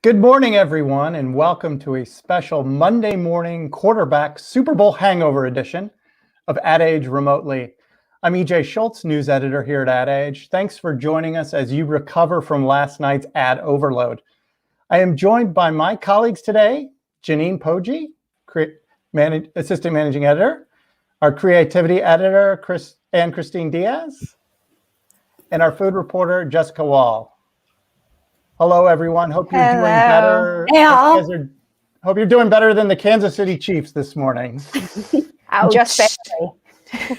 Good morning, everyone, and welcome to a special Monday morning quarterback Super Bowl hangover edition of Ad Age Remotely. I'm EJ Schultz, news editor here at Ad Age. Thanks for joining us as you recover from last night's ad overload. I am joined by my colleagues today, Janine Poggi, assistant managing editor, our creativity editor, Christine Diaz, and our food reporter, Jessica Wall. Hello, everyone. Hope you're doing better. Hope you're doing better than the Kansas City Chiefs this morning. Just barely.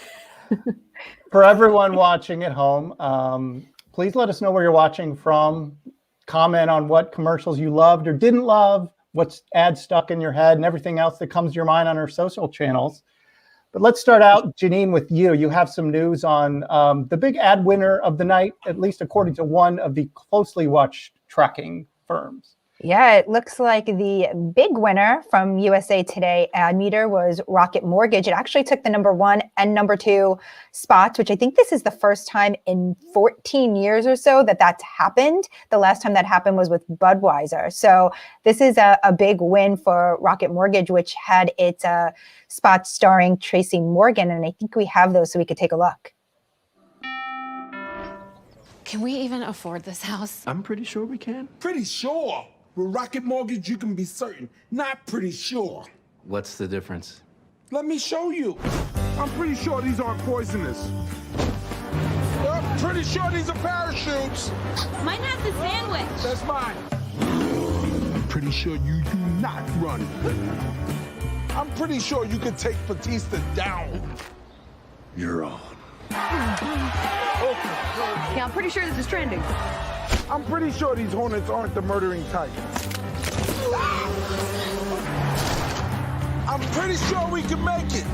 For everyone watching at home, please let us know where you're watching from. Comment on what commercials you loved or didn't love, what's ad stuck in your head, and everything else that comes to your mind on our social channels. But let's start out, Janine, with you. You have some news on the big ad winner of the night, at least according to one of the closely watched tracking firms. Yeah, it looks like the big winner from USA Today Ad Meter was Rocket Mortgage. It actually took the number 1 and number 2 spots, which I think this is the first time in 14 years or so that that's happened. The last time that happened was with Budweiser. So this is a big win for Rocket Mortgage, which had its spots starring Tracy Morgan. And I think we have those so we could take a look. Can we even afford this house? I'm pretty sure we can. Pretty sure. With Rocket Mortgage, you can be certain. Not pretty sure. What's the difference? Let me show you. I'm pretty sure these aren't poisonous. I'm pretty sure these are parachutes. Mine has the sandwich. That's mine. I'm pretty sure you do not run. I'm pretty sure you could take Batista down. You're on. Yeah, I'm pretty sure this is trending. I'm pretty sure these hornets aren't the murdering type. I'm pretty sure we can make it.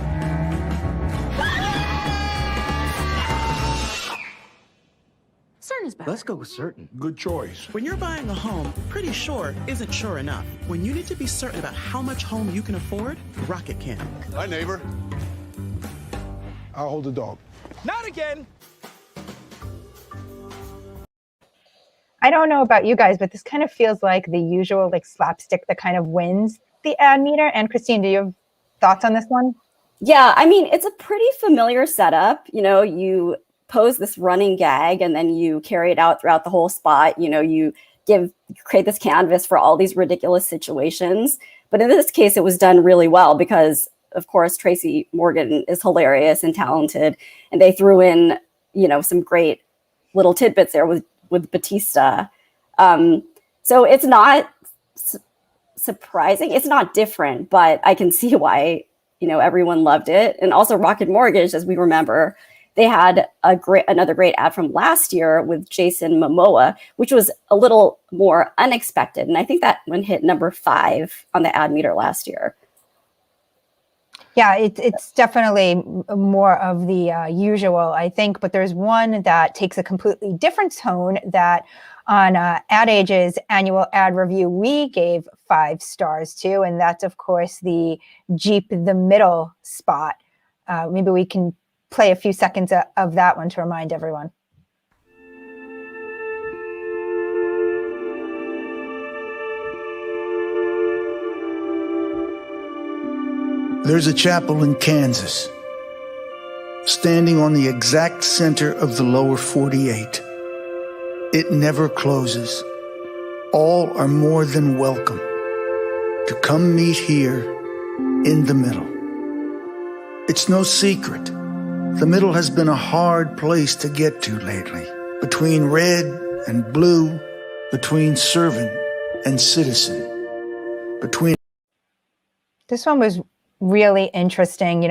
Certain is better. Let's go with certain. Good choice. When you're buying a home, pretty sure isn't sure enough. When you need to be certain about how much home you can afford, Rocket can. Hi, neighbor. I'll hold the dog. Not again. I don't know about you guys, but this kind of feels like the usual slapstick that kind of wins the ad meter. And Christine, do you have thoughts on this one? Yeah, I mean, it's a pretty familiar setup. You know, you pose this running gag and then you carry it out throughout the whole spot. You know, you create this canvas for all these ridiculous situations. But in this case, it was done really well because, of course, Tracy Morgan is hilarious and talented. And they threw in, some great little tidbits there with Batista. So it's not surprising. It's not different, but I can see why, everyone loved it. And also Rocket Mortgage, as we remember, they had another great ad from last year with Jason Momoa, which was a little more unexpected. And I think that one hit number 5 on the ad meter last year. Yeah, it's definitely more of the usual, I think. But there's one that takes a completely different tone that on Ad Age's annual ad review, we gave 5 stars to. And that's, of course, the Jeep the Middle spot. Maybe we can play a few seconds of that one to remind everyone. There's a chapel in Kansas, standing on the exact center of the lower 48. It never closes. All are more than welcome to come meet here in the middle. It's no secret. The middle has been a hard place to get to lately, between red and blue, between servant and citizen, between... This one was really interesting.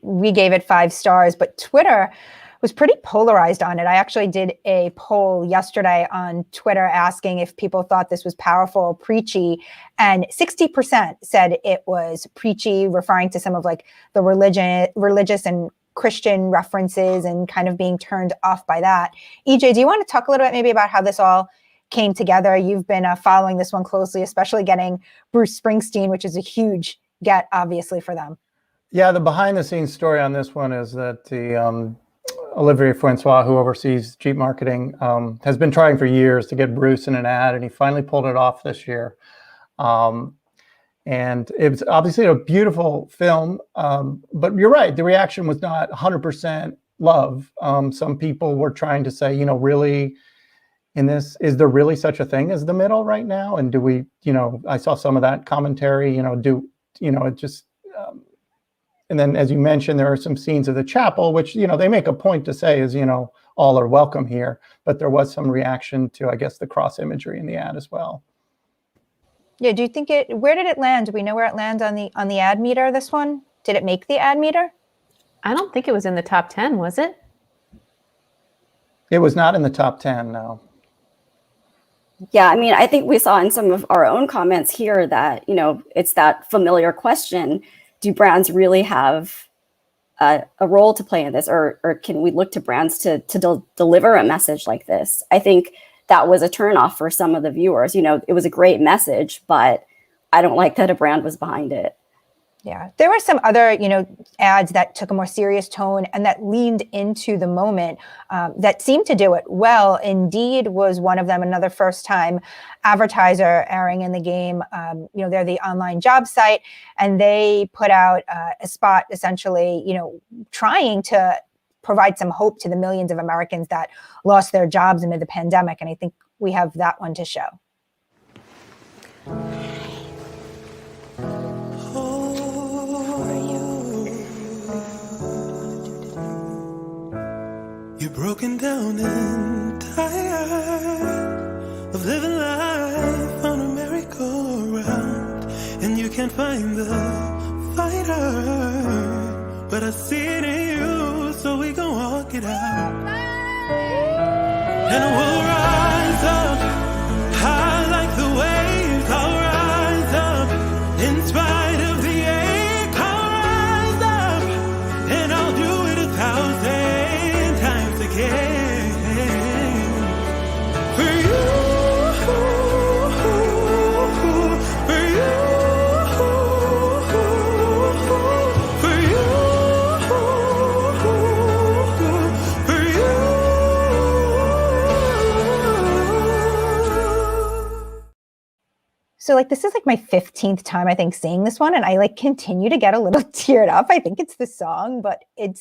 We gave it 5 stars, but Twitter was pretty polarized on it. I actually did a poll yesterday on Twitter asking if people thought this was powerful, preachy, and 60% said it was preachy, referring to some of the religious and Christian references and kind of being turned off by that. EJ, do you want to talk a little bit maybe about how this all came together? You've been following this one closely, especially getting Bruce Springsteen, which is a huge get, obviously, for them. Yeah, the behind the scenes story on this one is that Olivier Francois, who oversees Jeep marketing, has been trying for years to get Bruce in an ad, and he finally pulled it off this year. And it was obviously a beautiful film, but you're right, the reaction was not 100% love. Some people were trying to say, really, in this, is there really such a thing as the middle right now? And do we, I saw some of that commentary, it just, and then as you mentioned, there are some scenes of the chapel, which, they make a point to say is, all are welcome here, but there was some reaction to, I guess, the cross imagery in the ad as well. Yeah, do you think where did it land? Do we know where it lands on the ad meter, this one? Did it make the ad meter? I don't think it was in the top 10, was it? It was not in the top 10, no. Yeah, I mean, I think we saw in some of our own comments here that, it's that familiar question. Do brands really have a role to play in this? Or can we look to brands to deliver a message like this? I think that was a turnoff for some of the viewers. It was a great message, but I don't like that a brand was behind it. Yeah, there were some other, ads that took a more serious tone and that leaned into the moment that seemed to do it well. Indeed was one of them, another first-time advertiser airing in the game. They're the online job site, and they put out a spot essentially, trying to provide some hope to the millions of Americans that lost their jobs amid the pandemic. And I think we have that one to show. You're broken down and tired of living life on a merry-go-round, and you can't find the fighter, but I see it in you, so we gon' walk it out. And we'll rise up high like the waves. I'll rise up in spite of the ache. I'll rise up and I'll do it 1,000 times again for you, for you, for you, for you. So this is my 15th time, I think, seeing this one. And I continue to get a little teared up. I think it's the song, but I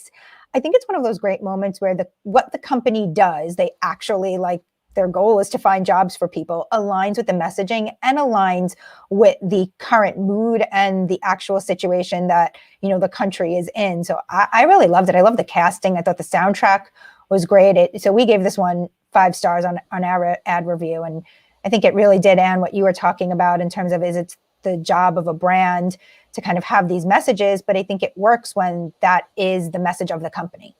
think it's one of those great moments where what the company does, they actually their goal is to find jobs for people, aligns with the messaging and aligns with the current mood and the actual situation that, the country is in. So I really loved it. I love the casting. I thought the soundtrack was great. So we gave this one 5 stars on our ad review. And I think it really did, Anne, what you were talking about in terms of it's the job of a brand to kind of have these messages, but I think it works when that is the message of the company.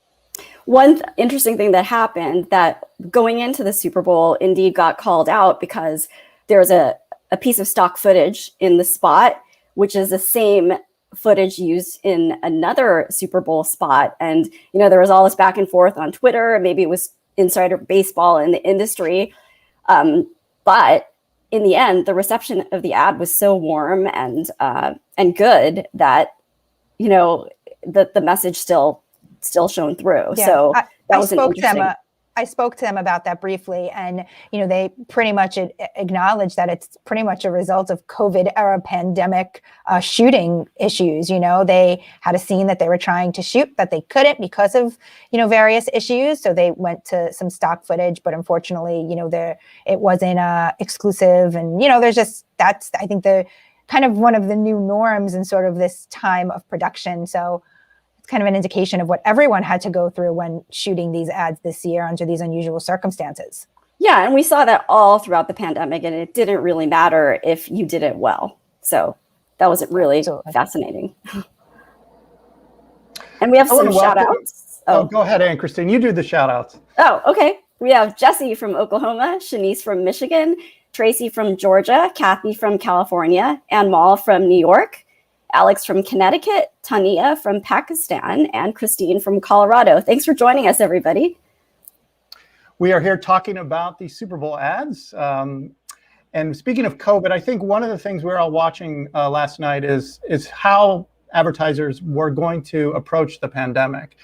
One interesting thing that happened, that going into the Super Bowl, Indeed got called out because there's a piece of stock footage in the spot, which is the same footage used in another Super Bowl spot. And, there was all this back and forth on Twitter. Maybe it was insider baseball in the industry. But in the end, the reception of the ad was so warm and good that, the message still shone through. Yeah, so that was interesting. I spoke to them about that briefly, and they pretty much acknowledged that it's pretty much a result of COVID era pandemic shooting issues. They had a scene that they were trying to shoot that they couldn't because of various issues, so they went to some stock footage, but unfortunately it wasn't exclusive, and that's I think the kind of one of the new norms in sort of this time of production. So kind of an indication of what everyone had to go through when shooting these ads this year under these unusual circumstances. Yeah, and we saw that all throughout the pandemic, and it didn't really matter if you did it well. So that was really fascinating. And we have some shout outs. Oh, go ahead, Anne Christine. You do the shout outs. Oh, okay. We have Jesse from Oklahoma, Shanice from Michigan, Tracy from Georgia, Kathy from California, Ann Mall from New York, Alex from Connecticut, Tania from Pakistan, and Christine from Colorado. Thanks for joining us, everybody. We are here talking about the Super Bowl ads. And speaking of COVID, I think one of the things we were all watching last night is how advertisers were going to approach the pandemic.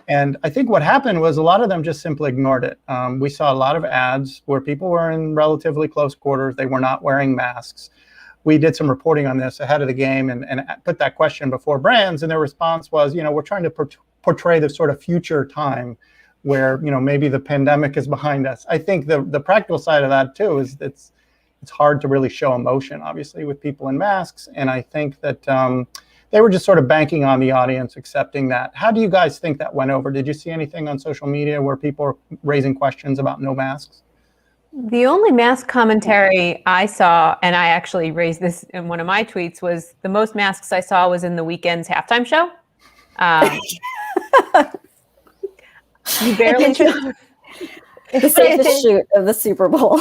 And I think what happened was a lot of them just simply ignored it. We saw a lot of ads where people were in relatively close quarters. They were not wearing masks. We did some reporting on this ahead of the game and put that question before brands, and their response was, we're trying to portray this sort of future time where, maybe the pandemic is behind us. I think the practical side of that too is it's hard to really show emotion, obviously, with people in masks. And I think that they were just sort of banking on the audience accepting that. How do you guys think that went over? Did you see anything on social media where people are raising questions about no masks? The only mask commentary I saw, and I actually raised this in one of my tweets, was the most masks I saw was in the Weeknd's halftime show. You barely the safest shoot of the Super Bowl.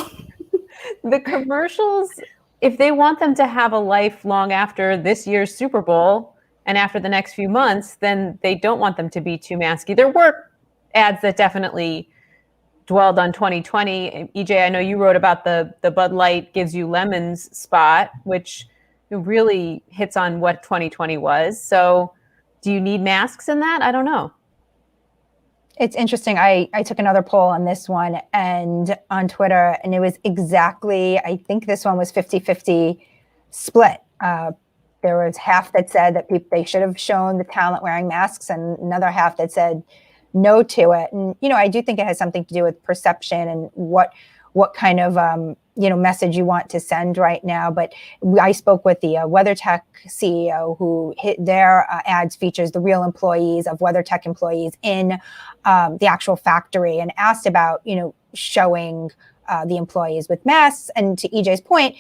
The commercials, if they want them to have a life long after this year's Super Bowl and after the next few months, then they don't want them to be too masky. There were ads that definitely dwelled on 2020. EJ, I know you wrote about the Bud Light gives you lemons spot, which really hits on what 2020 was. So do you need masks in that? I don't know. It's interesting. I took another poll on this one and on Twitter, and it was exactly, I think this one was 50-50 split. There was half that said that they should have shown the talent wearing masks, and another half that said no to it. And, I do think it has something to do with perception and what kind of, message you want to send right now. But I spoke with the WeatherTech CEO who their ads features the real employees of WeatherTech employees in the actual factory, and asked about, showing the employees with masks. And to EJ's point,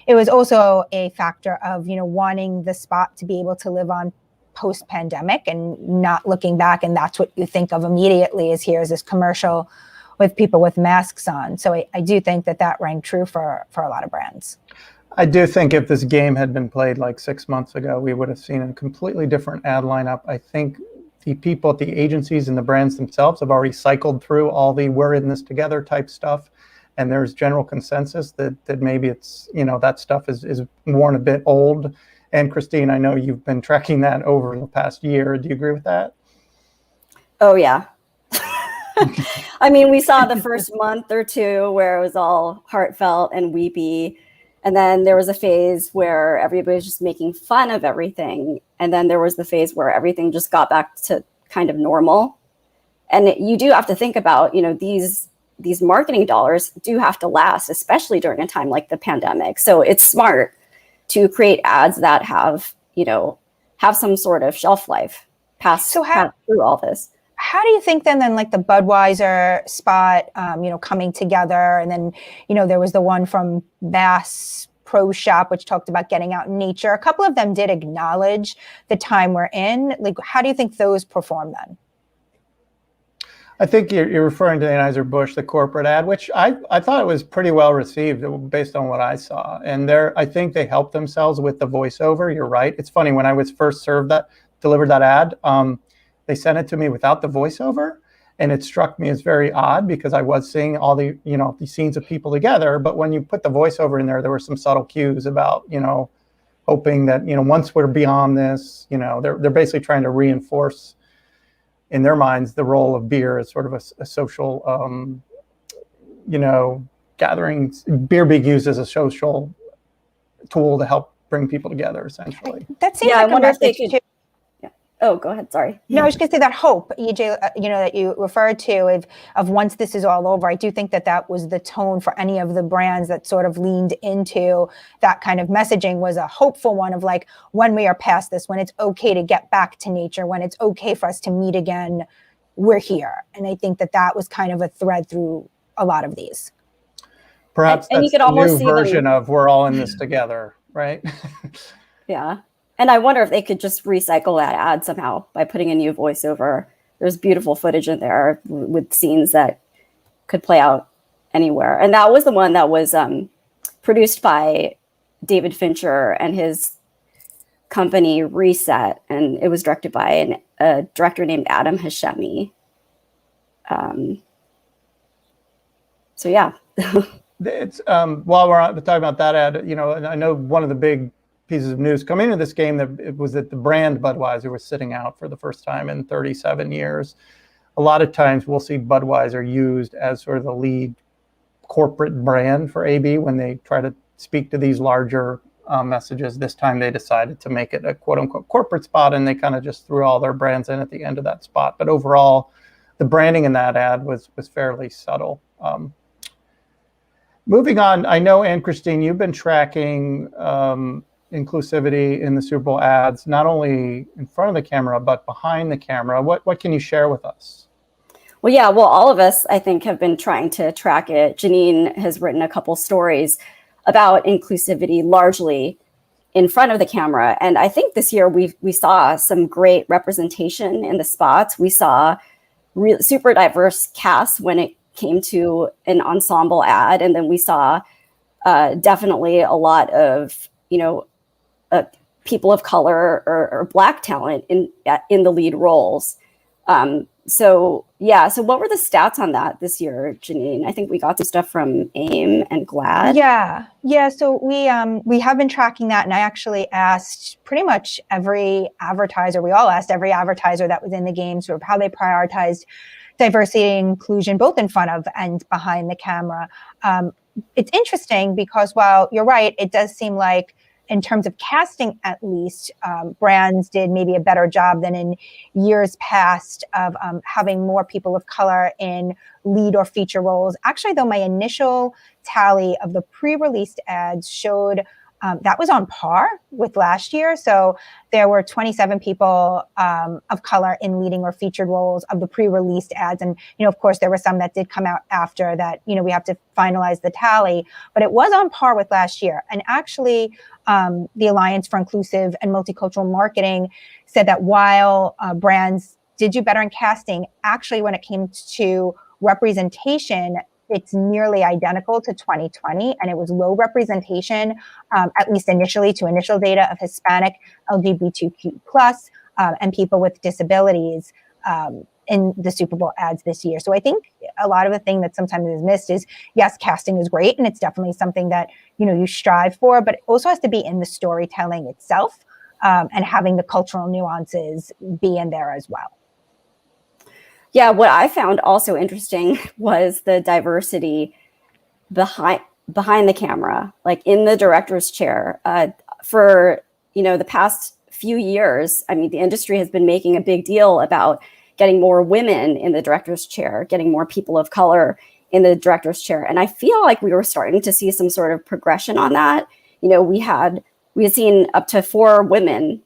it was also a factor of, wanting the spot to be able to live on post-pandemic and not looking back. And that's what you think of immediately is here's this commercial with people with masks on. So I do think that rang true for a lot of brands. I do think if this game had been played like 6 months ago, we would have seen a completely different ad lineup. I think the people at the agencies and the brands themselves have already cycled through all the we're in this together type stuff. And there's general consensus that maybe it's, that stuff is worn a bit old. And Christine, I know you've been tracking that over the past year. Do you agree with that? Oh, yeah. I mean, we saw the first month or two where it was all heartfelt and weepy. And then there was a phase where everybody was just making fun of everything. And then there was the phase where everything just got back to kind of normal. And you do have to think about, these marketing dollars do have to last, especially during a time like the pandemic. So it's smart to create ads that have some sort of shelf life pass through all this. How do you think then like the Budweiser spot, coming together, and then, there was the one from Bass Pro Shop, which talked about getting out in nature. A couple of them did acknowledge the time we're in. Like, how do you think those perform then? I think you're referring to the Anheuser-Busch, the corporate ad, which I thought it was pretty well received based on what I saw. And I think they helped themselves with the voiceover. You're right. It's funny, when I was first delivered that ad, they sent it to me without the voiceover, and it struck me as very odd because I was seeing all the scenes of people together. But when you put the voiceover in there were some subtle cues about, hoping that, once we're beyond this, they're basically trying to reinforce in their minds the role of beer as sort of a social, gathering. Beer being used as a social tool to help bring people together, essentially. That seems like I wonder a if they message could. Oh, go ahead. Sorry. No, I was just going to say that hope, EJ, that you referred to of once this is all over. I do think that was the tone for any of the brands that sort of leaned into that kind of messaging, was a hopeful one of like, when we are past this, when it's okay to get back to nature, when it's okay for us to meet again, we're here. And I think that was kind of a thread through a lot of these. Perhaps and that's you could the almost new see version of we're all in this together, right? Yeah. And I wonder if they could just recycle that ad somehow by putting a new voiceover. There's beautiful footage in there with scenes that could play out anywhere. And that was the one that was produced by David Fincher and his company Reset. And it was directed by a director named Adam Hashemi. So, yeah. It's while we're talking about that ad, I know one of the big pieces of news coming into this game that the brand Budweiser was sitting out for the first time in 37 years. a lot of times we'll see Budweiser used as sort of the lead corporate brand for AB when they try to speak to these larger messages. This time they decided to make it a quote unquote corporate spot, and they kind of just threw all their brands in at the end of that spot. But overall, the branding in that ad was fairly subtle. Moving on, I know, Anne-Christine, you've been tracking inclusivity in the Super Bowl ads, not only in front of the camera, but behind the camera. What can you share with us? Well, yeah, well, all of us, I think, have been trying to track it. Janine has written a couple stories about inclusivity largely in front of the camera. And I think this year we saw some great representation in the spots. We saw super diverse casts when it came to an ensemble ad. And then we saw definitely a lot of, people of color or Black talent in the lead roles. So what were the stats on that this year, Janine? I think we got some stuff from AIM and GLAAD. Yeah. So we have been tracking that, and I actually asked pretty much every advertiser. We all asked every advertiser that was in the game sort of how they prioritized diversity and inclusion, both in front of and behind the camera. It's interesting because while you're right, it does seem like, in terms of casting, at least, brands did maybe a better job than in years past of having more people of color in lead or feature roles. Actually, though, my initial tally of the pre-released ads showed that was on par with last year. So there were 27 people of color in leading or featured roles of the pre-released ads. And, of course, there were some that did come out after that, we have to finalize the tally. But it was on par with last year. And actually, the Alliance for Inclusive and Multicultural Marketing said that while brands did do better in casting, actually, when it came to representation, it's nearly identical to 2020, and it was low representation, at least initially, to initial data of Hispanic, LGBTQ+, and people with disabilities in the Super Bowl ads this year. So I think a lot of the thing that sometimes is missed is, yes, casting is great, and it's definitely something that you strive for, but it also has to be in the storytelling itself, and having the cultural nuances be in there as well. Yeah, what I found also interesting was the diversity behind the camera, like in the director's chair. For the past few years, I mean, the industry has been making a big deal about getting more women in the director's chair, getting more people of color in the director's chair, and I feel like we were starting to see some sort of progression on that. We had seen up to 4 women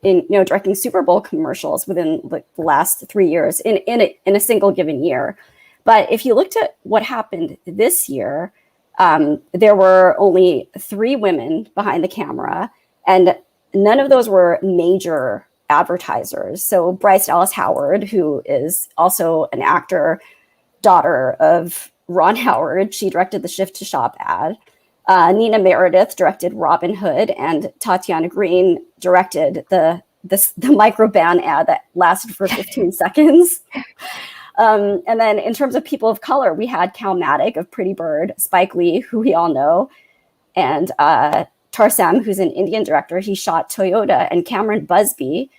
in directing Super Bowl commercials within the last 3 years in a single given year. But if you looked at what happened this year, there were only 3 women behind the camera, and none of those were major advertisers. So Bryce Dallas Howard, who is also an actor, daughter of Ron Howard, she directed the Shift to Shop ad. Nina Meredith directed Robin Hood, and Tatiana Green directed the microban ad that lasted for 15 seconds. And then in terms of people of color, we had Cal Maddock of Pretty Bird, Spike Lee, who we all know, and Tarsem, who's an Indian director. He shot Toyota, and Cameron Busby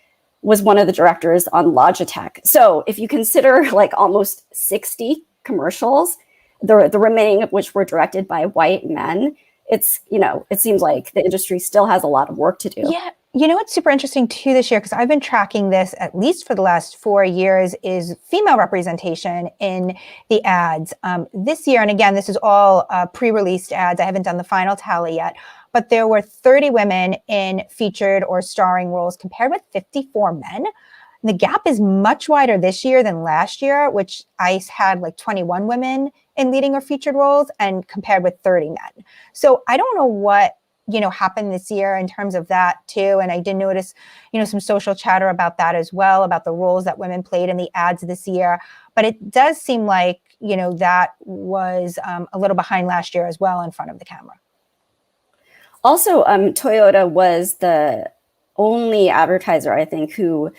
was one of the directors on Logitech. So if you consider like almost 60 commercials, the remaining of which were directed by white men, it's, it seems like the industry still has a lot of work to do. Yeah. What's super interesting too this year, because I've been tracking this at least for the last 4 years, is female representation in the ads. This year, and again, this is all pre-released ads. I haven't done the final tally yet, but there were 30 women in featured or starring roles compared with 54 men. The gap is much wider this year than last year, which I had like 21 women in leading or featured roles and compared with 30 men. So I don't know what, happened this year in terms of that too. And I did notice, some social chatter about that as well, about the roles that women played in the ads this year. But it does seem like, that was a little behind last year as well in front of the camera. Also, Toyota was the only advertiser, I think, who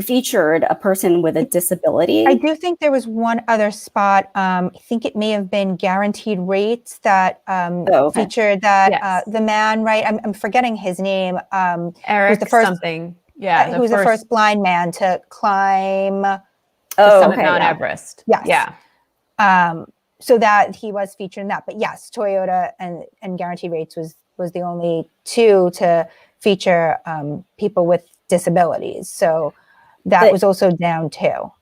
featured a person with a disability. I do think there was one other spot. I think it may have been Guaranteed Rates that featured that yes. The man, right? I'm forgetting his name. Eric the first, something. Yeah. Who was the first blind man to climb Oh, summit okay, Mount yeah. Everest. Yes. Yeah. So that he was featured in that. But yes, Toyota and Guaranteed Rates was the only two to feature people with disabilities. So that was also down too.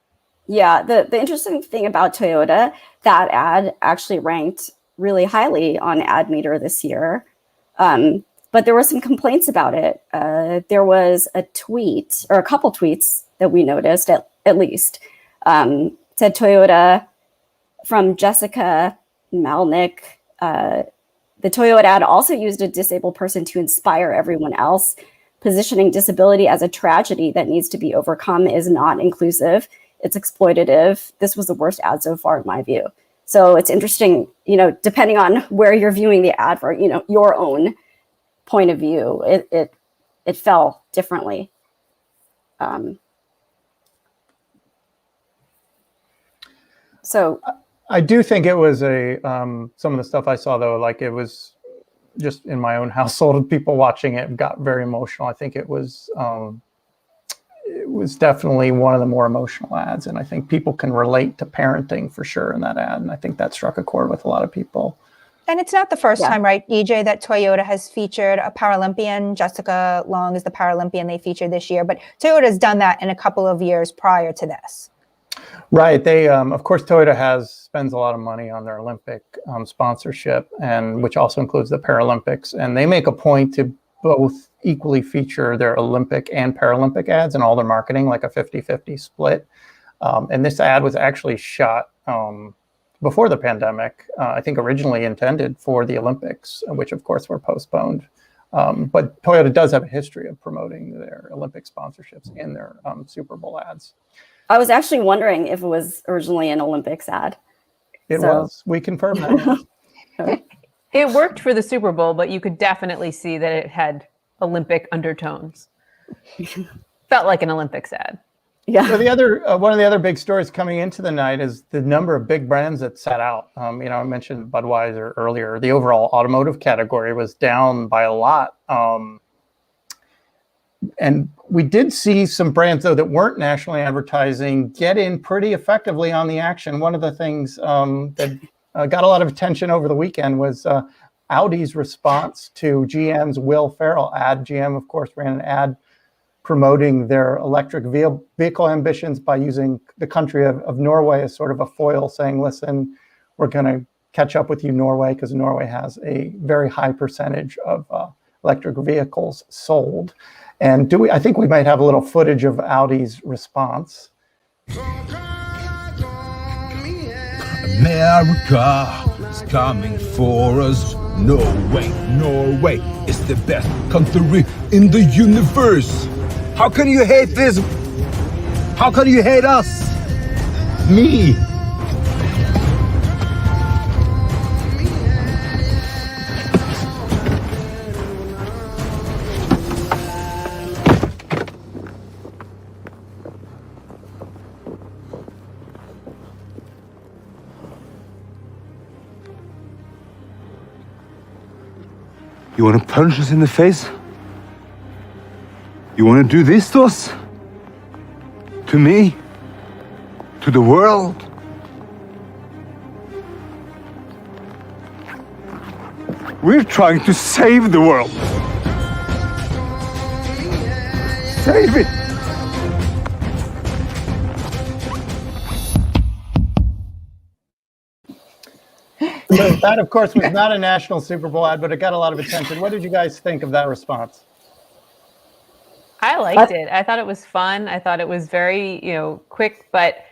Yeah, the interesting thing about Toyota, that ad actually ranked really highly on Ad Meter this year. But there were some complaints about it. There was a tweet, or a couple tweets that we noticed, at least, said Toyota from Jessica Malnick. The Toyota ad also used a disabled person to inspire everyone else. Positioning disability as a tragedy that needs to be overcome is not inclusive. It's exploitative. This was the worst ad so far, in my view. So it's interesting, depending on where you're viewing the ad for, your own point of view, it fell differently. So I do think it was some of the stuff I saw, though, like it was just in my own household, people watching it got very emotional. I think it was definitely one of the more emotional ads. And I think people can relate to parenting for sure in that ad. And I think that struck a chord with a lot of people. And it's not the first time, right, EJ, that Toyota has featured a Paralympian. Jessica Long is the Paralympian they featured this year. But Toyota's done that in a couple of years prior to this. Right. They, of course, Toyota spends a lot of money on their Olympic sponsorship, and which also includes the Paralympics. And they make a point to both equally feature their Olympic and Paralympic ads in all their marketing, like a 50-50 split. And this ad was actually shot before the pandemic, I think originally intended for the Olympics, which of course were postponed. But Toyota does have a history of promoting their Olympic sponsorships in their Super Bowl ads. I was actually wondering if it was originally an Olympics ad. It was. We confirmed that. It worked for the Super Bowl, but you could definitely see that it had Olympic undertones. Felt like an Olympics ad. Yeah. So the other one of the other big stories coming into the night is the number of big brands that sat out. I mentioned Budweiser earlier. The overall automotive category was down by a lot. And we did see some brands, though, that weren't nationally advertising get in pretty effectively on the action. One of the things that got a lot of attention over the weekend was Audi's response to GM's Will Ferrell ad. GM, of course, ran an ad promoting their electric vehicle ambitions by using the country of Norway as sort of a foil, saying, listen, we're going to catch up with you, Norway, because Norway has a very high percentage of electric vehicles sold. And I think we might have a little footage of Audi's response. America is coming for us. Norway is the best country in the universe. How can you hate this? How can you hate us? Me. You want to punch us in the face? You want to do this to us? To me? To the world? We're trying to save the world. Save it! So that, of course, was not a national Super Bowl ad, but it got a lot of attention. What did you guys think of that response? I liked it. I thought it was fun. I thought it was very, quick, but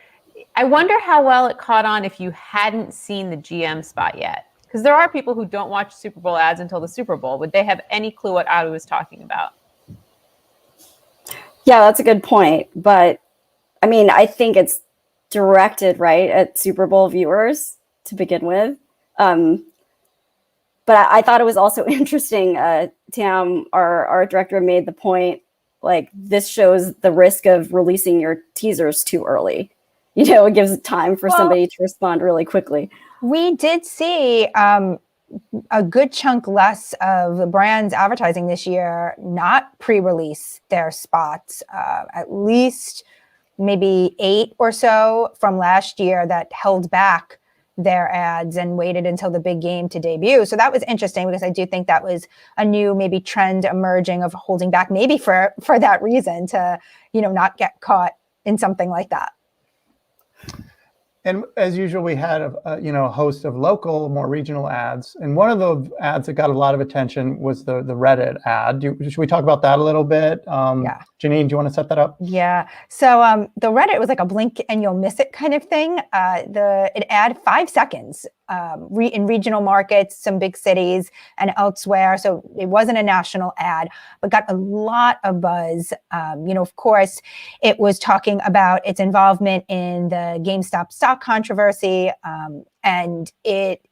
I wonder how well it caught on if you hadn't seen the GM spot yet. Because there are people who don't watch Super Bowl ads until the Super Bowl. Would they have any clue what Audi was talking about? Yeah, that's a good point. But I mean, I think it's directed right at Super Bowl viewers to begin with. But I thought it was also interesting. Tam, our director, made the point, like, this shows the risk of releasing your teasers too early. It gives time for somebody to respond really quickly. We did see a good chunk less of the brands advertising this year not pre-release their spots. At least maybe 8 or so from last year that held back their ads and waited until the big game to debut. So that was interesting because I do think that was a new maybe trend emerging of holding back, maybe for that reason, to, not get caught in something like that. And as usual, we had a host of local, more regional ads. And one of the ads that got a lot of attention was the Reddit ad. Should we talk about that a little bit? Yeah. Janine, do you want to set that up? Yeah. So the Reddit was like a blink and you'll miss it kind of thing. It ad 5 seconds in regional markets, some big cities and elsewhere. So it wasn't a national ad, but got a lot of buzz. Of course, it was talking about its involvement in the GameStop stock controversy. And it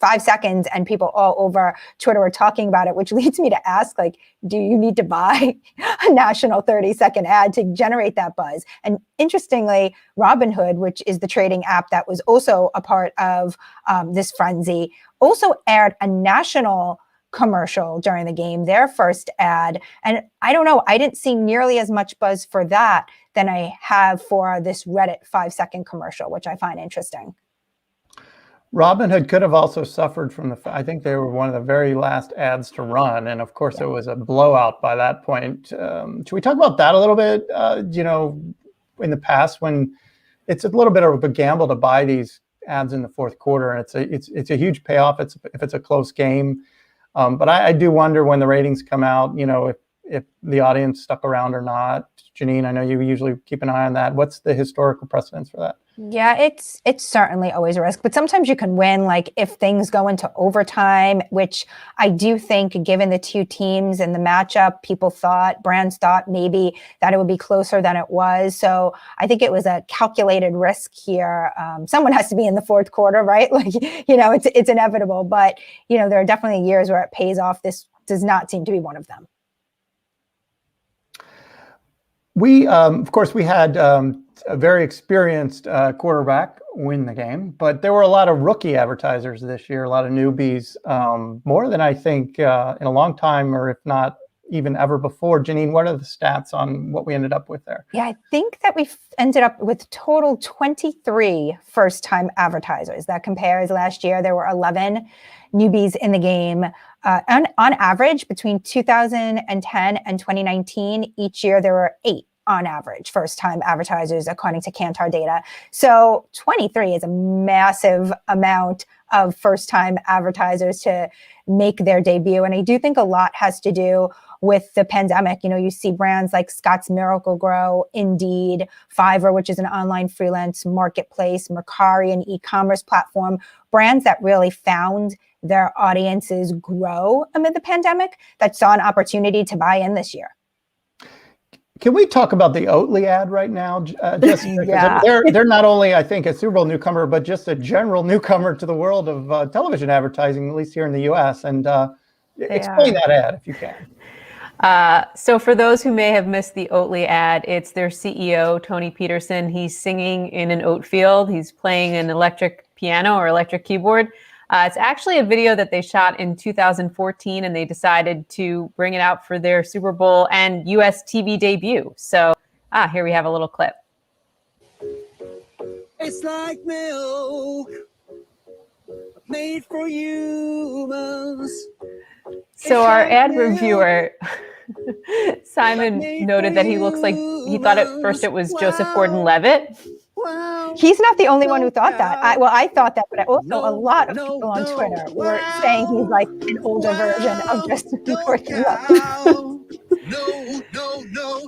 5 seconds and people all over Twitter were talking about it, which leads me to ask, do you need to buy a national 30-second ad to generate that buzz? And interestingly, Robinhood, which is the trading app that was also a part of this frenzy, also aired a national commercial during the game, their first ad. And I don't know, I didn't see nearly as much buzz for that than I have for this Reddit 5-second commercial, which I find interesting. Robinhood could have also suffered from I think they were one of the very last ads to run. And of course, It was a blowout by that point. Should we talk about that a little bit? In the past, when it's a little bit of a gamble to buy these ads in the fourth quarter, and it's a huge payoff if it's a close game. But I do wonder when the ratings come out, if the audience stuck around or not. Janine, I know you usually keep an eye on that. What's the historical precedence for that? Yeah, it's certainly always a risk, but sometimes you can win, if things go into overtime, which I do think, given the two teams and the matchup, brands thought maybe that it would be closer than it was. So I think it was a calculated risk here. Someone has to be in the fourth quarter, right? It's inevitable, but there are definitely years where it pays off. This does not seem to be one of them. We, of course, we had a very experienced quarterback win the game, but there were a lot of rookie advertisers this year, a lot of newbies, more than I think in a long time, or if not even ever before. Janine, what are the stats on what we ended up with there? Yeah, I think that we ended up with total 23 first-time advertisers. That compares last year, there were 11 newbies in the game. On average, between 2010 and 2019, each year there were 8 on average first-time advertisers, according to Kantar data. So 23 is a massive amount of first-time advertisers to make their debut. And I do think a lot has to do with the pandemic. You see brands like Scott's Miracle-Gro, Indeed, Fiverr, which is an online freelance marketplace, Mercari, an e-commerce platform, brands that really found their audiences grow amid the pandemic that saw an opportunity to buy in this year. Can we talk about the Oatly ad right now? Yeah. They're not only, I think, a Super Bowl newcomer, but just a general newcomer to the world of television advertising, at least here in the U.S. And explain that ad if you can. So for those who may have missed the Oatly ad, it's their CEO, Tony Peterson. He's singing in an oat field. He's playing an electric piano or electric keyboard. It's actually a video that they shot in 2014, and they decided to bring it out for their Super Bowl and US TV debut. So here we have a little clip. It's like milk made for humans. So our ad reviewer, Simon, noted that he looks like he thought at first it was Joseph Gordon-Levitt. He's not the only one who thought that. I thought that, but also a lot of people on Twitter were saying he's like an older version of Joseph Gordon-Levitt.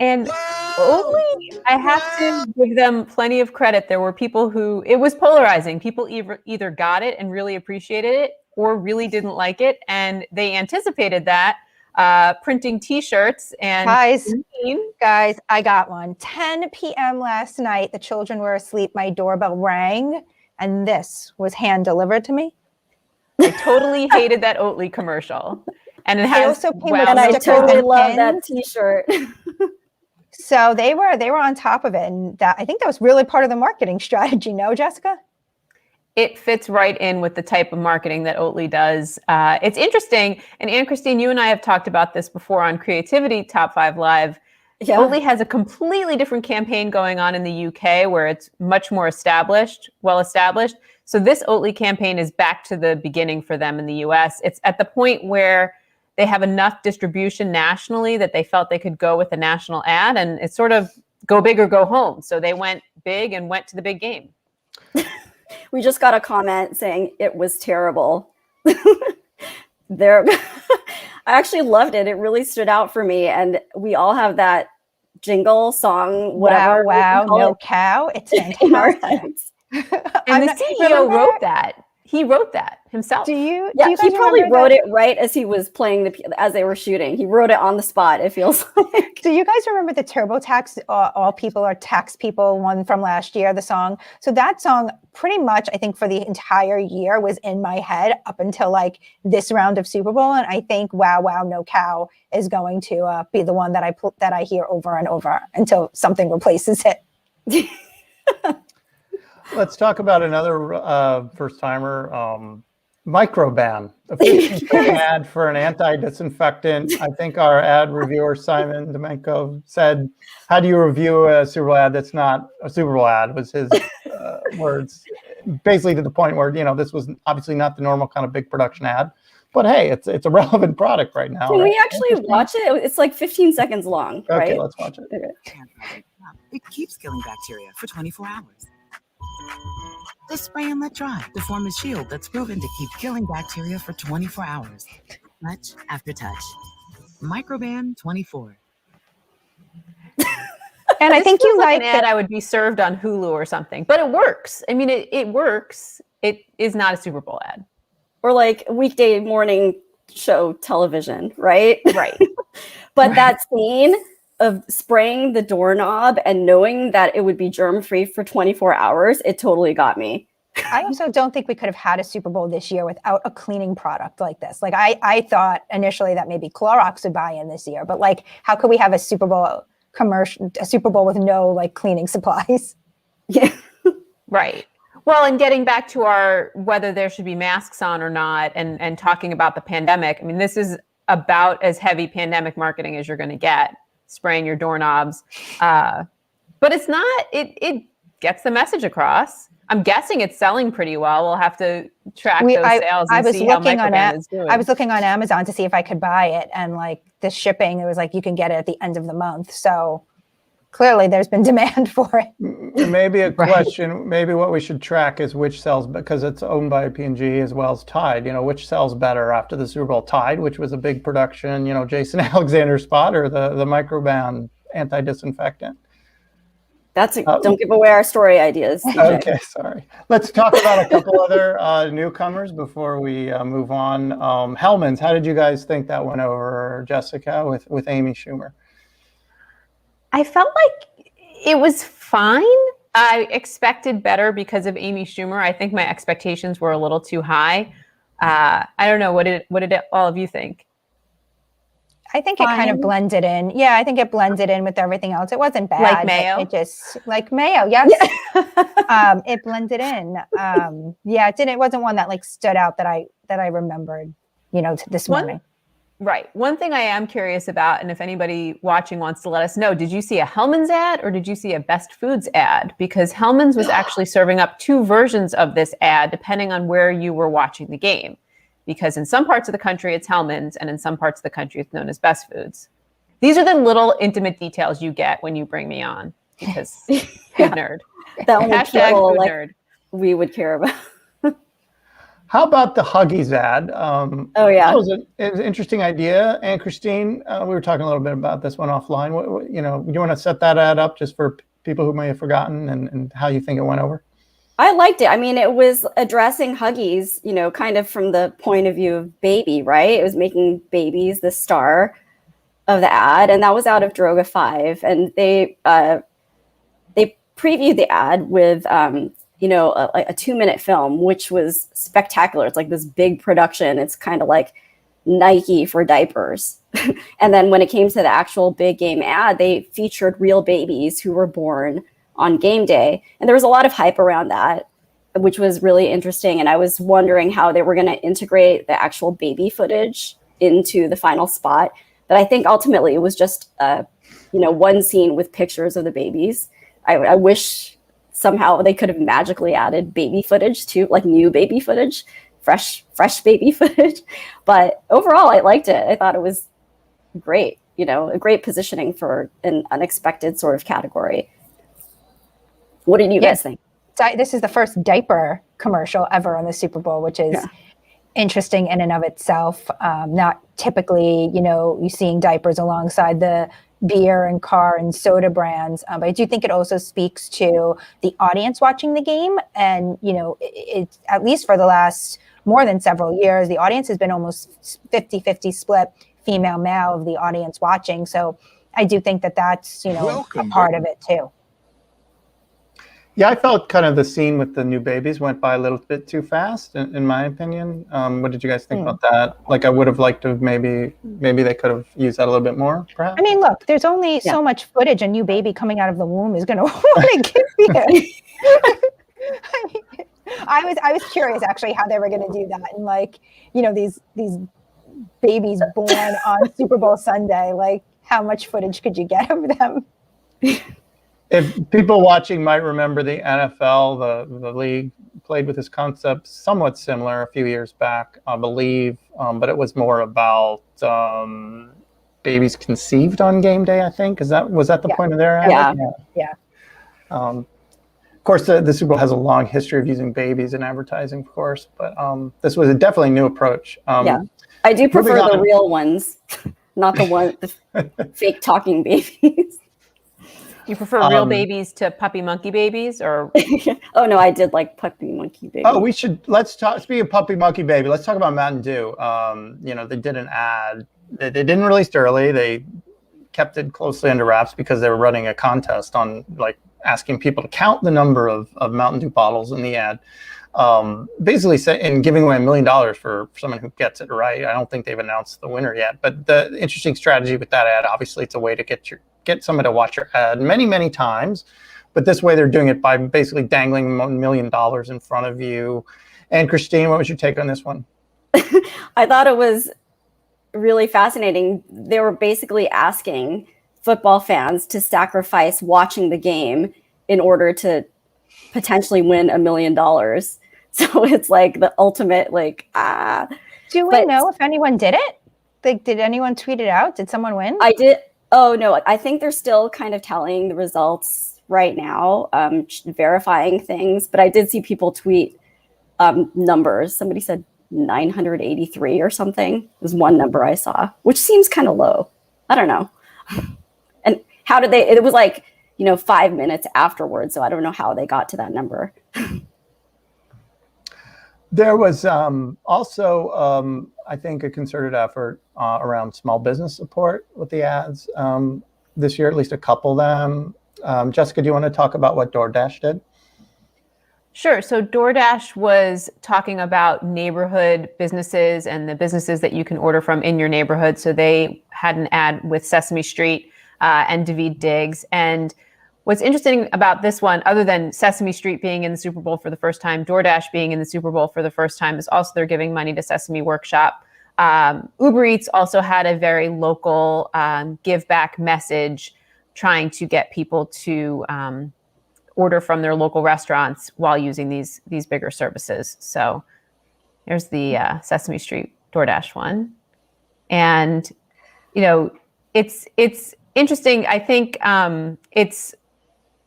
And Oatly, I have to give them plenty of credit. There were people who, it was polarizing. People either got it and really appreciated it or really didn't like it. And they anticipated that, printing T-shirts. And guys, I got one. 10 p.m. last night, the children were asleep. My doorbell rang, and this was hand delivered to me. I totally hated that Oatly commercial. And it has also came with and I totally love that T-shirt. So they were on top of it, and that I think that was really part of the marketing strategy. No, Jessica? It fits right in with the type of marketing that Oatly does. It's interesting, and Anne-Christine, you and I have talked about this before on Creativity Top 5 Live. Yeah. Oatly has a completely different campaign going on in the UK where it's much more well established. So this Oatly campaign is back to the beginning for them in the US. It's at the point where they have enough distribution nationally that they felt they could go with a national ad, and it's sort of go big or go home. So they went big and went to the big game. We just got a comment saying it was terrible. There, I actually loved it. It really stood out for me. And we all have that jingle song, whatever. Wow, no cow. It's fantastic. And the CEO wrote that. He wrote that himself. Do you? Yeah, do you he guys probably remember wrote that- it right as he was playing as they were shooting. He wrote it on the spot. It feels like. Do you guys remember the TurboTax? All people are tax people. One from last year, the song. So that song, pretty much, I think for the entire year, was in my head up until like this round of Super Bowl. And I think "Wow, Wow, No Cow" is going to be the one that I hear over and over until something replaces it. Let's talk about another first-timer, Microban, a 15-second ad for an anti-disinfectant. I think our ad reviewer, Simon Domenko, said, how do you review a Super Bowl ad that's not a Super Bowl ad, was his words. Basically to the point where, this was obviously not the normal kind of big production ad. But hey, it's a relevant product right now. Can right? we actually watch it? It's like 15 seconds long, right? Okay, let's watch it. Okay. It keeps killing bacteria for 24 hours. They spray and let dry to form a shield that's proven to keep killing bacteria for 24 hours. Touch after touch. Microban 24. And I think you like an ad I would be served on Hulu or something, but it works. I mean, it works. It is not a Super Bowl ad. Or like weekday morning show television, right? Right. But that scene of spraying the doorknob and knowing that it would be germ-free for 24 hours, it totally got me. I also don't think we could have had a Super Bowl this year without a cleaning product like this. Like I thought initially that maybe Clorox would buy in this year, but like, how could we have a Super Bowl with no like cleaning supplies? Yeah. Right. Well, and getting back to our whether there should be masks on or not, and talking about the pandemic, I mean, this is about as heavy pandemic marketing as you're going to get, spraying your doorknobs. But it's not, it gets the message across. I'm guessing it's selling pretty well. We'll have to track those sales and see how Microban is doing. I was looking on Amazon to see if I could buy it, and like the shipping, it was like you can get it at the end of the month. So clearly there's been demand for it. Maybe a question, maybe what we should track is which sells, because it's owned by P&G as well as Tide, which sells better after the Super Bowl? Tide, which was a big production, Jason Alexander spot, or the Microban anti-disinfectant? Don't give away our story ideas. DJ. Okay, sorry. Let's talk about a couple other newcomers before we move on. Hellman's, how did you guys think that went over, Jessica, with Amy Schumer? I felt like it was fine. I expected better because of Amy Schumer. I think my expectations were a little too high. I don't know. What did all of you think? I think it kind of blended in. Yeah, I think it blended in with everything else. It wasn't bad. Like mayo? It just like mayo. Yes. It blended in. Yeah, it didn't. It wasn't one that like stood out that I remembered. This morning. Right. One thing I am curious about, and if anybody watching wants to let us know, did you see a Hellman's ad or did you see a Best Foods ad? Because Hellman's was actually serving up two versions of this ad depending on where you were watching the game. Because in some parts of the country, it's Hellman's, and in some parts of the country, it's known as Best Foods. These are the little intimate details you get when you bring me on, because food nerd. That only Hashtag people food like nerd. we would care about. How about the Huggies ad? Oh, yeah. That was an interesting idea. And Christine, we were talking a little bit about this one offline. You want to set that ad up just for people who may have forgotten and how you think it went over? I liked it. I mean, it was addressing Huggies, kind of from the point of view of baby, right? It was making babies the star of the ad, and that was out of Droga 5. And they previewed the ad with, a 2-minute film, which was spectacular. It's like this big production. It's kind of like Nike for diapers. And then when it came to the actual big game ad, they featured real babies who were born on game day. And there was a lot of hype around that, which was really interesting. And I was wondering how they were going to integrate the actual baby footage into the final spot. But I think ultimately it was just one scene with pictures of the babies. I wish somehow they could have magically added baby footage too, like new baby footage, fresh baby footage. But overall, I liked it. I thought it was great, a great positioning for an unexpected sort of category. What did you guys think? This is the first diaper commercial ever on the Super Bowl, which is interesting in and of itself. Not typically, you seeing diapers alongside the beer and car and soda brands. But I do think it also speaks to the audience watching the game. And, it's at least for the last more than several years, the audience has been almost 50-50 split female male of the audience watching. So I do think that that's, a part of it too. Yeah, I felt kind of the scene with the new babies went by a little bit too fast, in my opinion. What did you guys think about that? Like, I would have liked to maybe they could have used that a little bit more, perhaps. I mean, look, there's only so much footage a new baby coming out of the womb is going to want to give you. I was curious actually how they were going to do that, and these babies born on Super Bowl Sunday, like how much footage could you get of them? If people watching might remember the NFL, the league played with this concept somewhat similar a few years back, I believe, but it was more about babies conceived on game day, I think. Was that the point of their ad? Yeah. Of course, the Super Bowl has a long history of using babies in advertising, of course, but this was a definitely new approach. I do prefer the real ones, not the fake talking babies. You prefer real babies to puppy monkey babies, or? Oh no, I did like puppy monkey baby. Oh, let's talk. Speaking of puppy monkey baby, let's talk about Mountain Dew. They did an ad. They didn't release it early. They kept it closely under wraps because they were running a contest on asking people to count the number of Mountain Dew bottles in the ad. Basically and giving away $1 million for someone who gets it right. I don't think they've announced the winner yet, but the interesting strategy with that ad, obviously it's a way to get someone to watch your ad many, many times, but this way they're doing it by basically dangling $1 million in front of you. And Christine, what was your take on this one? I thought it was really fascinating. They were basically asking football fans to sacrifice watching the game in order to potentially win $1 million. So it's like the ultimate, Do we know if anyone did it? Did anyone tweet it out? Did someone win? I did. Oh, no, I think they're still kind of tallying the results right now, verifying things. But I did see people tweet numbers. Somebody said 983 or something was one number I saw, which seems kind of low. I don't know. And how did they, it was 5 minutes afterwards. So I don't know how they got to that number. There was also, I think, a concerted effort around small business support with the ads this year, at least a couple of them. Jessica, do you want to talk about what Doordash did? Sure. So Doordash was talking about neighborhood businesses and the businesses that you can order from in your neighborhood. So they had an ad with Sesame Street and David Diggs. And what's interesting about this one, other than Sesame Street being in the Super Bowl for the first time, Doordash being in the Super Bowl for the first time, is also they're giving money to Sesame Workshop. Uber Eats also had a very local give back message trying to get people to order from their local restaurants while using these bigger services. So here's the Sesame Street Doordash one. And, it's interesting. I think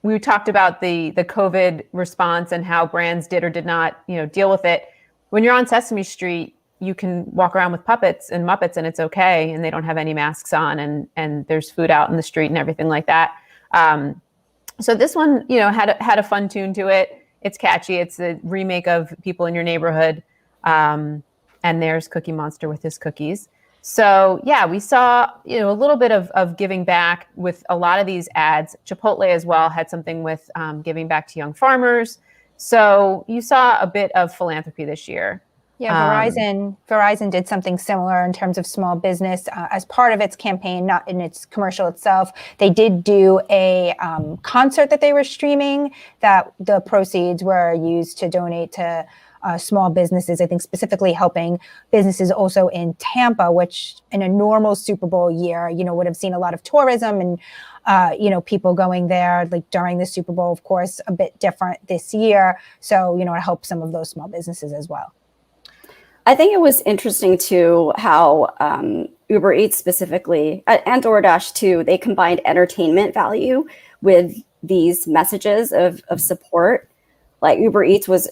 we talked about the COVID response and how brands did or did not, deal with it. When you're on Sesame Street, you can walk around with puppets and Muppets and it's okay. And they don't have any masks on and there's food out in the street and everything like that. So this one, had a fun tune to it. It's catchy. It's a remake of People in Your Neighborhood. And there's Cookie Monster with his cookies. So yeah, we saw, a little bit of giving back with a lot of these ads. Chipotle as well had something with giving back to young farmers. So you saw a bit of philanthropy this year. Yeah, Verizon did something similar in terms of small business as part of its campaign, not in its commercial itself. They did do a concert that they were streaming that the proceeds were used to donate to small businesses, I think specifically helping businesses also in Tampa, which in a normal Super Bowl year, would have seen a lot of tourism and, people going there like during the Super Bowl, of course, a bit different this year. So, it helped some of those small businesses as well. I think it was interesting too how Uber Eats specifically and DoorDash too, they combined entertainment value with these messages of support. Like Uber Eats was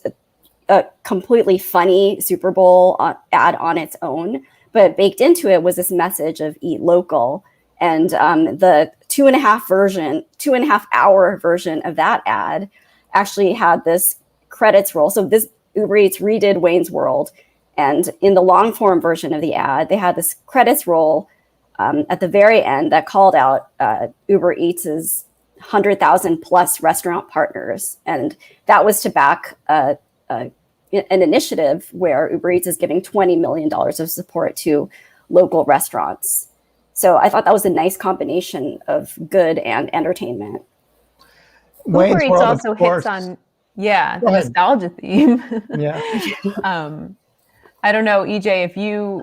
a completely funny Super Bowl ad on its own, but baked into it was this message of eat local. And the 2.5 hour version of that ad actually had this credits roll. So this Uber Eats redid Wayne's World. And in the long form version of the ad, they had this credits roll at the very end that called out Uber Eats' 100,000 plus restaurant partners. And that was to back an initiative where Uber Eats is giving $20 million of support to local restaurants. So I thought that was a nice combination of good and entertainment. Uber Eats also hits on, the nostalgia theme. Yeah. I don't know, EJ, if you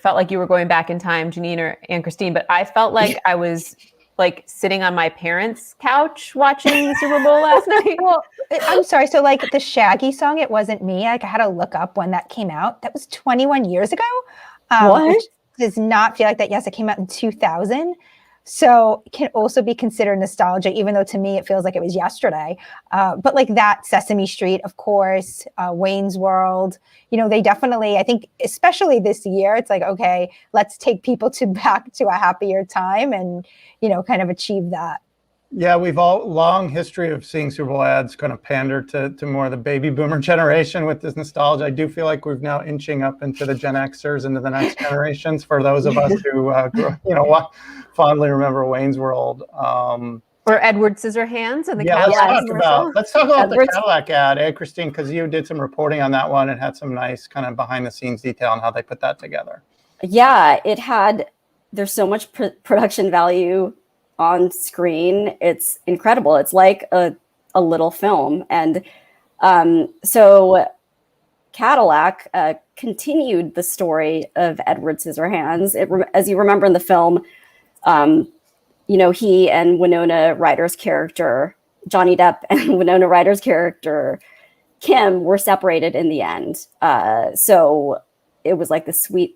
felt like you were going back in time, Janine and Christine, but I felt like I was like sitting on my parents' couch watching the Super Bowl last night. Well, I'm sorry. So like the Shaggy song, It Wasn't Me. Like I had to look up when that came out. That was 21 years ago. What? Which does not feel like that. Yes, it came out in 2000. So it can also be considered nostalgia, even though to me it feels like it was yesterday. But like that Sesame Street, of course, Wayne's World, they definitely, I think, especially this year, it's like, okay, let's take people back to a happier time and, kind of achieve that. Yeah, we've all long history of seeing Super Bowl ads kind of pander to more of the baby boomer generation with this nostalgia. I do feel like we're now inching up into the Gen Xers, into the next generations for those of us who, fondly remember Wayne's World. Or Edward Scissorhands and the Cadillac commercial. Let's talk about the Cadillac ad, Christine, because you did some reporting on that one and had some nice kind of behind the scenes detail on how they put that together. Yeah, there's so much production value on screen. It's incredible. It's like a little film. And so Cadillac continued the story of Edward Scissorhands. As you remember in the film, he and Winona Ryder's character, Johnny Depp and Winona Ryder's character, Kim, were separated in the end. So it was like the sweet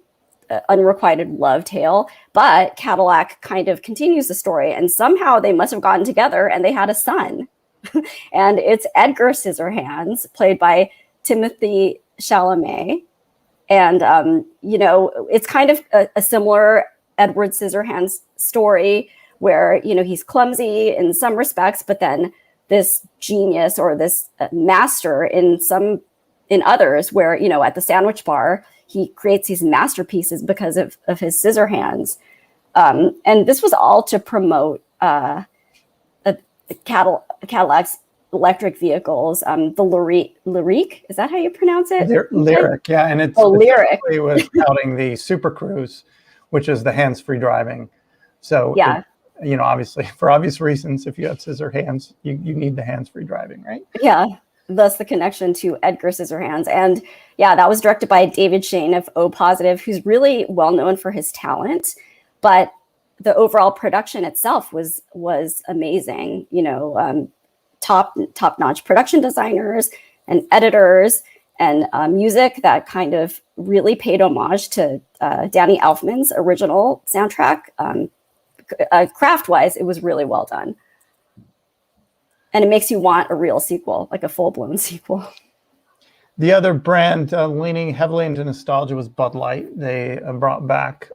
unrequited love tale, but Cadillac kind of continues the story, and somehow they must have gotten together and they had a son. And it's Edgar Scissorhands, played by Timothée Chalamet. And it's kind of a similar Edward Scissorhands story where he's clumsy in some respects, but then this genius or this master in others, where at the sandwich bar he creates these masterpieces because of his scissor hands. And this was all to promote Cadillac's electric vehicles, the Lyrique. Is that how you pronounce it? Lyric, yeah. And it's Lyric. It was touting the Super Cruise, which is the hands-free driving. So, yeah. Obviously, for obvious reasons, if you have scissor hands, you need the hands-free driving, right? Yeah. Thus the connection to Edgar Scissorhands. And yeah, that was directed by David Shane of O Positive, who's really well known for his talent. But the overall production itself was amazing. Top-notch production designers and editors and music that kind of really paid homage to Danny Elfman's original soundtrack. Craft-wise, it was really well done. And it makes you want a real sequel, like a full-blown sequel. The other brand leaning heavily into nostalgia was Bud Light. They brought back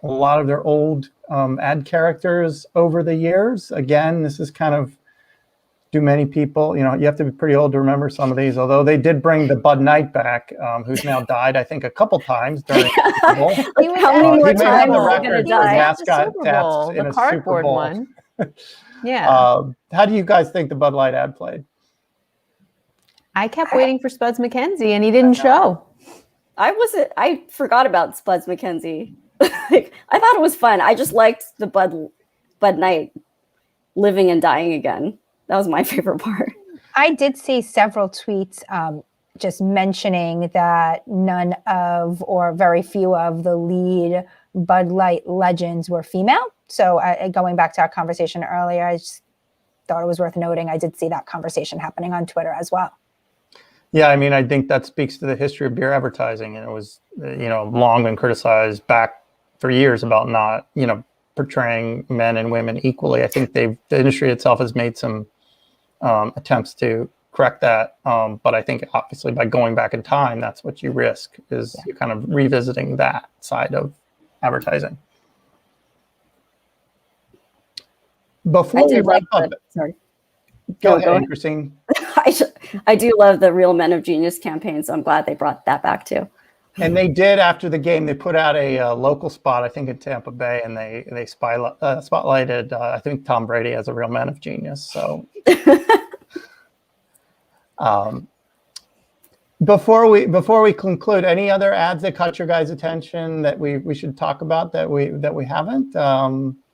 a lot of their old ad characters over the years. Again, this is kind of, do many people, you have to be pretty old to remember some of these, although they did bring the Bud Knight back, who's now died, I think, a couple times during the Super Bowl. How many more times the is he going to die? mascot deaths in the a cardboard Super Bowl. one. Yeah. How do you guys think the Bud Light ad played? I kept waiting for Spuds MacKenzie, and he didn't show. I forgot about Spuds McKenzie. Like, I thought it was fun. I just liked the Bud Knight living and dying again. That was my favorite part. I did see several tweets just mentioning that none of, or very few of, the lead Bud Light legends were female. So going back to our conversation earlier, I just thought it was worth noting. I did see that conversation happening on Twitter as well. Yeah, I mean, I think that speaks to the history of beer advertising. And it was, long been criticized back for years about not, portraying men and women equally. I think the industry itself has made some attempts to correct that. But I think obviously by going back in time, that's what you risk, is you're kind of revisiting that side of advertising. Before we wrap up, go ahead, Christine. I do love the Real Men of Genius campaign, so I'm glad they brought that back too. And they did, after the game, they put out a local spot, I think in Tampa Bay, and they spotlighted, I think, Tom Brady as a real man of genius. So before we conclude, any other ads that caught your guys' attention that we should talk about that we haven't?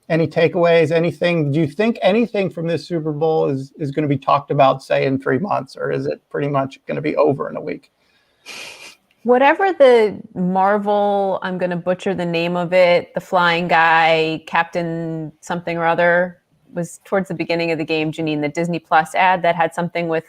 Any takeaways? Anything? Do you think anything from this Super Bowl is going to be talked about, say, in 3 months, or is it pretty much going to be over in a week? Whatever the Marvel, I'm going to butcher the name of it, the flying guy, Captain something or other, was towards the beginning of the game, Janine, the Disney Plus ad that had something with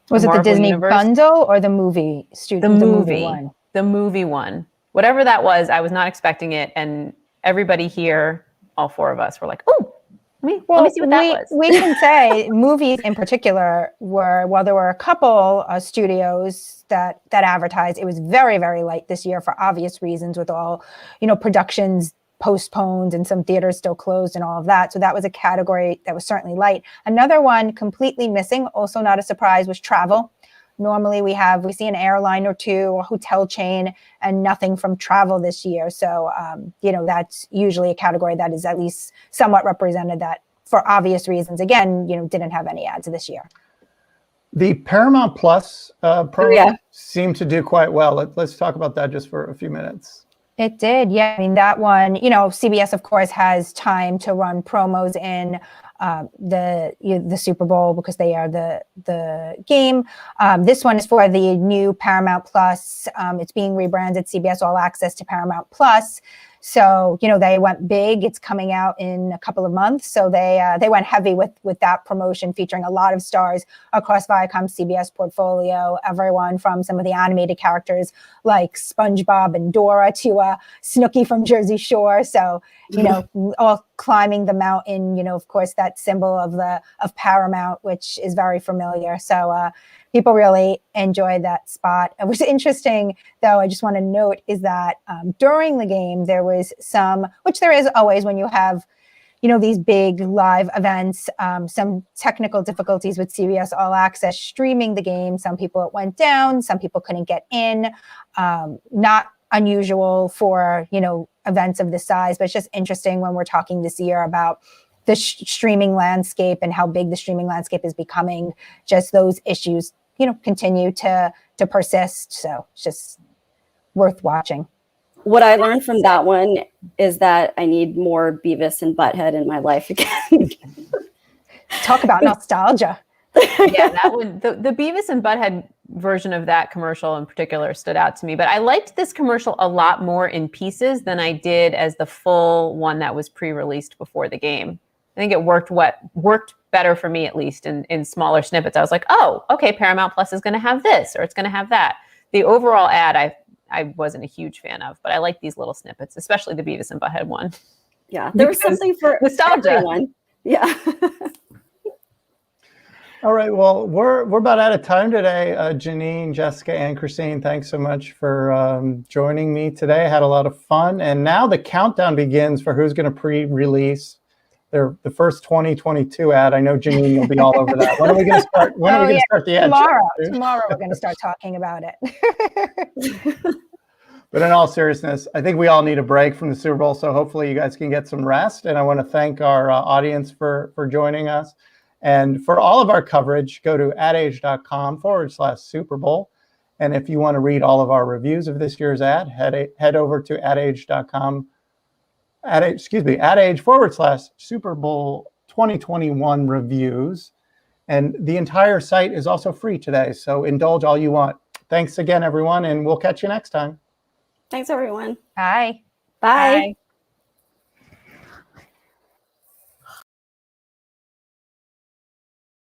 Was it Marvel the Disney universe. bundle or the movie The movie one. Whatever that was, I was not expecting it. And everybody here, all four of us, were like, oh, let me see what that was. We can say movies in particular there were a couple studios that advertised. It was very, very light this year for obvious reasons, with all, productions postponed and some theaters still closed and all of that. So that was a category that was certainly light. Another one completely missing, also not a surprise, was travel. Normally we see an airline or two or hotel chain, and nothing from travel this year. So, that's usually a category that is at least somewhat represented, that for obvious reasons, again, didn't have any ads this year. The Paramount Plus program seemed to do quite well. Let's talk about that just for a few minutes. It did, yeah. I mean, that one, CBS, of course, has time to run promos in the Super Bowl because they are the game. This one is for the new Paramount Plus. It's being rebranded CBS All Access to Paramount Plus. So, they went big. It's coming out in a couple of months. So they went heavy with that promotion, featuring a lot of stars across Viacom's CBS portfolio, everyone from some of the animated characters like SpongeBob and Dora to Snooki from Jersey Shore. So, all climbing the mountain, of course, that symbol of Paramount, which is very familiar. So people really enjoyed that spot. It was interesting, though, I just want to note, is that during the game, there was some, which there is always when you have, these big live events, some technical difficulties with CBS All Access streaming the game. Some people it went down, some people couldn't get in. Not unusual for, events of this size, but it's just interesting when we're talking this year about the streaming landscape and how big the streaming landscape is becoming. Just those issues, continue to persist. So it's just worth watching. What I learned from that one is that I need more Beavis and Butthead in my life again. Talk about nostalgia. Yeah, that one, the Beavis and Butthead version of that commercial in particular stood out to me. But I liked this commercial a lot more in pieces than I did as the full one that was pre-released before the game. I think it worked better for me, at least in smaller snippets. I was like, oh, okay, Paramount Plus is going to have this, or it's going to have that. The overall ad, I wasn't a huge fan of, but I like these little snippets, especially the Beavis and Butthead one. Yeah, there was something for nostalgia. Everyone. Yeah. All right. Well, we're about out of time today. Janine, Jessica, and Christine, thanks so much for joining me today. I had a lot of fun. And now the countdown begins for who's going to pre-release the first 2022 ad. I know, Janine, you'll be all over that. When are we going to start? When are we going to start the ad? Tomorrow we're going to start talking about it. But in all seriousness, I think we all need a break from the Super Bowl. So hopefully you guys can get some rest. And I want to thank our audience for joining us. And for all of our coverage, go to adage.com/Super Bowl. And if you want to read all of our reviews of this year's ad, head over to adage.com, adage/Super Bowl 2021 reviews. And the entire site is also free today, so indulge all you want. Thanks again, everyone, and we'll catch you next time. Thanks, everyone. Bye. Bye.